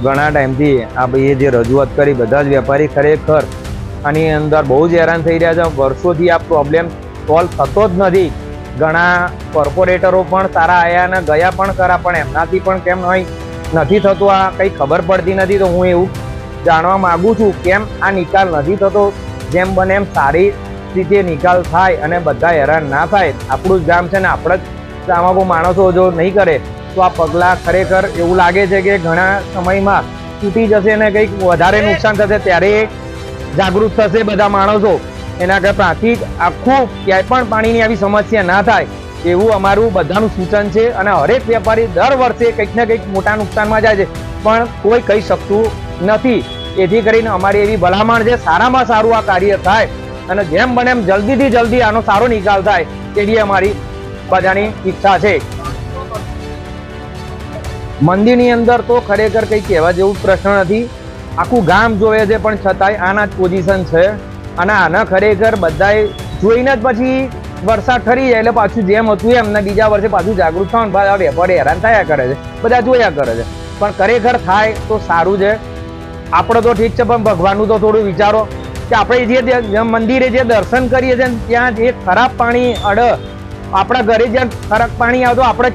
ઘણા ટાઈમથી આ ભાઈએ જે રજૂઆત કરી બધા જ વેપારી ખરેખર આની અંદર બહુ જ હેરાન થઈ રહ્યા છે. વર્ષોથી આ પ્રોબ્લેમ સોલ્વ થતો જ નથી. ઘણા કોર્પોરેટરો પણ સારા આવ્યા અને ગયા પણ ખરા, પણ એમનાથી પણ કેમ નથી થતું આ કંઈ ખબર પડતી નથી. તો હું એવું જાણવા માંગુ છું કેમ આ નિકાલ નથી થતો. જેમ બને એમ સારી રીતે નિકાલ થાય અને બધા હેરાન ના થાય. આપણું જ ગામ છે ને આપણે જ ગામમાં માણસો જો નહીં કરે તો આ પગલાં ખરેખર એવું લાગે છે કે ઘણા સમયમાં તૂટી જશે અને કંઈક વધારે નુકસાન થશે. ત્યારે જાગૃત થશે બધા માણસો. એના કરતાંથી જ આખું ક્યાંય પણ પાણીની આવી સમસ્યા ના થાય એવું અમારું બધાનું સૂચન છે. અને હરેક વેપારી દર વર્ષે કંઈક ને કંઈક મોટા નુકસાનમાં જાય છે પણ કોઈ કહી શકતું નથી. એથી કરીને અમારી એવી ભલામણ છે સારામાં સારું આ કાર્ય થાય અને જેમ બને એમ જલ્દીથી જલ્દી આનો સારો નિકાલ થાય એવી અમારી બધાની ઈચ્છા છે. મંદિરની અંદર તો ખરેખર કંઈ કહેવા જેવું પ્રશ્ન નથી. આખું ગામ જોવે છે પણ છતાંય આના જ પોઝિશન છે. અને આના ખરેખર બધાએ જોઈને જ પછી વરસાદ ઠરી જાય એટલે પાછું જેમ હતું એમ ને બીજા વર્ષે પાછું જાગૃત થવાનું વેપારી હેરાન થયા કરે છે, બધા જોયા કરે છે. પણ ખરેખર થાય તો સારું છે. આપણે તો ઠીક છે પણ ભગવાનનું તો થોડું વિચારો કે આપણે જે મંદિરે જે દર્શન કરીએ છીએ ત્યાં જે ખરાબ પાણી અડ આપણા ઘરે જ્યાં ખરાબ પાણી આવતું આપણે